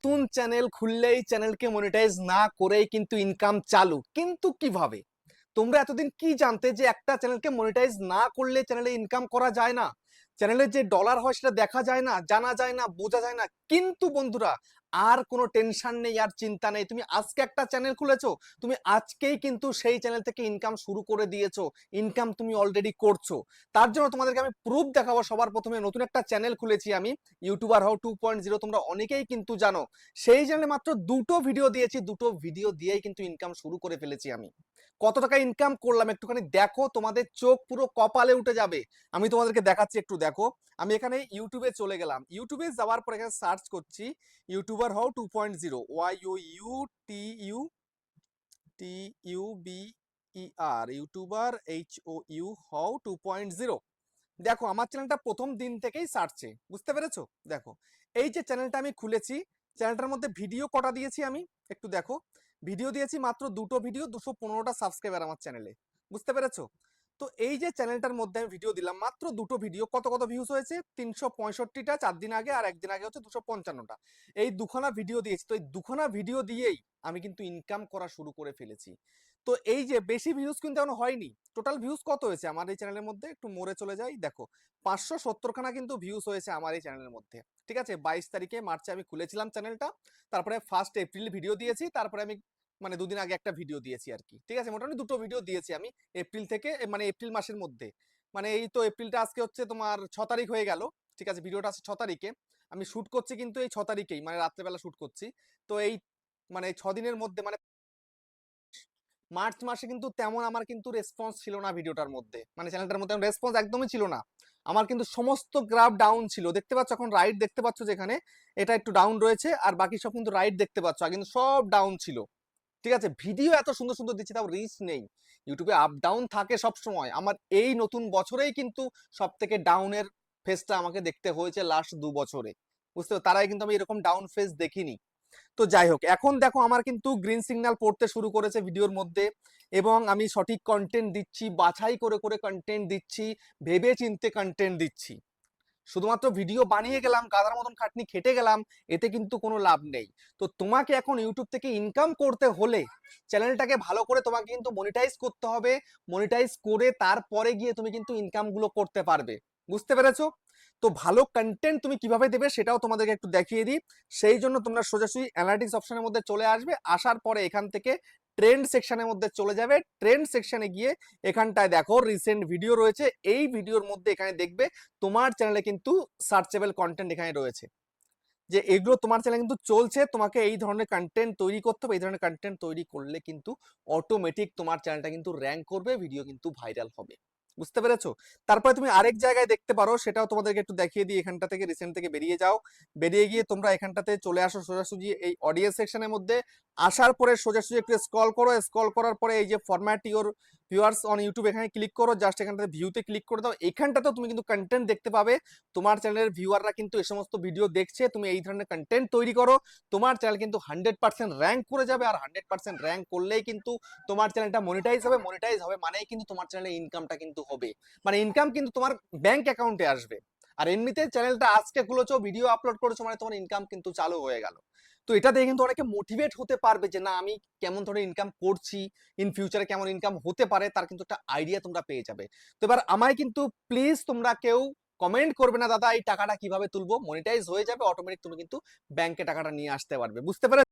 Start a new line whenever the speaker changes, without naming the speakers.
নতুন চ্যানেল খুললেই চ্যানেলকে মনিটাইজ না করেই কিন্তু ইনকাম চালু, কিন্তু কিভাবে? তোমরা এতদিন কি জানতে যে একটা চ্যানেলকে মনিটাইজ না করলে চ্যানেলে ইনকাম করা যায় না, চ্যানেলে যে ডলার হয় সেটা দেখা যায় না, জানা যায় না, বোঝা যায় না? কিন্তু বন্ধুরা, আর কোনো টেনশন নেই, আর চিন্তা নেই। তুমি আজকে একটা চ্যানেল খুলেছো, তুমি আজকেই কিন্তু সেই চ্যানেল থেকে ইনকাম শুরু করে দিয়েছো, ইনকাম তুমি অলরেডি করছো। তার জন্য তোমাদেরকে আমি প্রুফ দেখাবো। সবার প্রথমে নতুন একটা চ্যানেল খুলেছি আমি, ইউটিউবার হাউ 2.0। তোমরা অনেকেই কিন্তু জানো, সেই চ্যানেলে মাত্র দুটো ভিডিও দিয়েছি, দুটো ভিডিও দিয়েই কিন্তু ইনকাম শুরু করে ফেলেছি আমি। কত টাকা ইনকাম করলাম একটুখানি দেখো, তোমাদের চোখ পুরো কপালে উঠে যাবে। আমি তোমাদেরকে দেখাচ্ছি, একটু দেখো। আমি এখানে ইউটিউবে চলে গেলাম, ইউটিউবে যাওয়ার পর এখানে সার্চ করছি YouTuber how 2.0, YOUTUBER, YouTuber HOU how 2.0। দেখো আমার চ্যানেলটা প্রথম দিন থেকেই সার্চে, বুঝতে পেরেছো? দেখো এই যে চ্যানেলটা আমি খুলেছি, চ্যানেলটার মধ্যে ভিডিও কটা দিয়েছি আমি একটু দেখো। ভিডিও দিয়েছি মাত্র দুটো ভিডিও, 215টা সাবস্ক্রাইবার আমার চ্যানেলে, বুঝতে পেরেছো? তো এই যে চ্যানেলটার মধ্যে আমি ভিডিও দিলাম মাত্র দুটো ভিডিও, কত কত ভিউজ হয়েছে? 365টা 4 দিন আগে, আর একদিন আগে হচ্ছে 255টা। এই দুখানা ভিডিও দিয়েছি, তো এই দুখানা ভিডিও দিয়েই আমি কিন্তু ইনকাম করা শুরু করে ফেলেছি। তো এই যে বেশি ভিউজ কিন্তু এখনো হয়নি। টোটাল ভিউজ কত হয়েছে আমার এই চ্যানেলের মধ্যে? একটু মোড়ে চলে যাই, দেখো 570খানা কিন্তু ভিউজ হয়েছে আমার এই চ্যানেলের মধ্যে। ঠিক আছে, 22 তারিখে মার্চে আমি খুলেছিলাম চ্যানেলটা, তারপরে 1 এপ্রিল ভিডিও দিয়েছি, তারপরে আমি মানে দুদিন আগে একটা ভিডিও দিয়েছি আর কি। ঠিক আছে, মোটামুটি দুটো ভিডিও দিয়েছি আমি এপ্রিল থেকে, মানে এপ্রিল মাসের মধ্যে। মানে এই তো এপ্রিলটা আজকে হচ্ছে তোমার 6 তারিখ হয়ে গেল। ঠিক আছে, ভিডিওটা আছে 6 তারিখে, আমি শুট করছি কিন্তু এই 6 তারিখেই, মানে রাত্রেবেলা শুট করছি। তো এই মানে 6 দিনের মধ্যে, মানে মার্চ মাসে কিন্তু তেমন আমার কিন্তু রেসপন্স ছিল না ভিডিওটার মধ্যে, মানে চ্যানেলটার মধ্যে রেসপন্স একদমই ছিল না। আমার কিন্তু সমস্ত গ্রাফ ডাউন ছিল, দেখতে পাচ্ছ এখন রাইট দেখতে পাচ্ছ, যেখানে এটা একটু ডাউন রয়েছে আর বাকি সব কিন্তু রাইট দেখতে পাচ্ছ, আর কিন্তু সব ডাউন ছিল। ঠিক আছে, ভিডিও এত সুন্দর সুন্দর দিচ্ছি তাও রিচ নেই। ইউটিউবে আপ ডাউন থাকে সব সময়, আমার এই নতুন বছরেই কিন্তু সব থেকে ডাউনের ফেসটা আমাকে দেখতে হয়েছে লাস্ট 2 বছরে, বুঝতে পারছো? তারাই কিন্তু আমি এরকম ডাউন ফেস দেখিনি। তো যাই হোক, এখন দেখো আমার কিন্তু গ্রিন সিগন্যাল পড়তে শুরু করেছে ভিডিওর মধ্যে, এবং আমি সঠিক কন্টেন্ট দিচ্ছি, বাছাই করে করে কন্টেন্ট দিচ্ছি, ভেবে চিন্তে কন্টেন্ট দিচ্ছি। শুধুমাত্র ভিডিও বানিয়ে গেলাম, গাধার মতন খাটনি খেটে গেলাম, এতে কিন্তু কোনো লাভ নেই। তো তোমাকে এখন ইউটিউব থেকে ইনকাম করতে হলে চ্যানেলটাকে ভালো করে তোমাকে কিন্তু মনিটাইজ করতে হবে। মনিটাইজ করে তারপরে গিয়ে তুমি কিন্তু ইনকামগুলো করতে পারবে, বুঝতে পেরেছো? তো ভালো কন্টেন্ট তুমি কিভাবে দেবে সেটাও তোমাদেরকে একটু দেখিয়ে দিই। সেই জন্য তোমরা সোজাসুজি অ্যানালিটিক্স অপশনের মধ্যে চলে আসবে, আসার পরে এখান থেকে ট্রেন্ড সেকশনের মধ্যে চলে যাবে। ট্রেন্ড সেকশনে গিয়ে এখানটায় দেখো রিসেন্ট ভিডিও রয়েছে, এই ভিডিওর মধ্যে এখানে দেখবে তোমার চ্যানেলে কিন্তু সার্চেবল কন্টেন্ট এখানে রয়েছে, যে এগুলো তোমার চ্যানেলে কিন্তু চলছে। তোমাকে এই ধরনের কন্টেন্ট তৈরি করতে হবে, এই ধরনের কন্টেন্ট তৈরি করলে কিন্তু অটোমেটিক তোমার চ্যানেলটা কিন্তু র্যাঙ্ক করবে, ভিডিও কিন্তু ভাইরাল হবে, বুঝতে পেরেছো? তারপরে তুমি আরেক জায়গায় দেখতে পারো, সেটাও তোমাদেরকে একটু দেখিয়ে দিই। এখানটা থেকে রিসেন্ট থেকে বেরিয়ে যাও, বেরিয়ে গিয়ে তোমরা এখানটাতে চলে আসো সোজাসুজি এই অডিয়েন্স সেকশনের মধ্যে। আসার পরে সোজাসুজি একটু স্ক্রল করো, স্ক্রল করার পরে এই যে format your viewers on YouTube এখানে ক্লিক করো, জাস্ট এখানটাতে ভিউতে ক্লিক করে দাও। এখানটাতেও তুমি কিন্তু কন্টেন্ট দেখতে পাবে, তোমার চ্যানেলের ভিউয়াররা কিন্তু এই সমস্ত ভিডিও দেখছে, তুমি এই ধরনের কন্টেন্ট তৈরি করো, তোমার চ্যানেল কিন্তু 100% র্যাঙ্ক করে যাবে। আর 100% র্যাঙ্ক করলেই কিন্তু তোমার চ্যানেলটা মনিটাইজ হবে, মনিটাইজ হবে মানেই কিন্তু তোমার চ্যানেলে ইনকামটা কিন্তু হবে, মানে ইনকাম কিন্তু তোমার ব্যাংক অ্যাকাউন্টে আসবে। আর এমনিতে চ্যানেলটা আজকে খুলেছো, ভিডিও আপলোড করেছো, মানে তোমার ইনকাম কিন্তু চালু হয়ে গেল। তো এটা দিয়ে কিন্তু অনেকে মোটিভেট হতে পারবে যে না, আমি কেমন ধরনের ইনকাম করছি, ইন ফিউচারে কেমন ইনকাম হতে পারে, তার কিন্তু একটা আইডিয়া তোমরা পেয়ে যাবে। তো এবার আমায় কিন্তু প্লিজ তোমরা কেউ কমেন্ট করবে না দাদা এই টাকাটা কিভাবে তুলবো, মনিটাইজ হয়ে যাবে অটোমেটিক, তুমি কিন্তু ব্যাংকে টাকাটা নিয়ে আসতে পারবে, বুঝতে পারবে?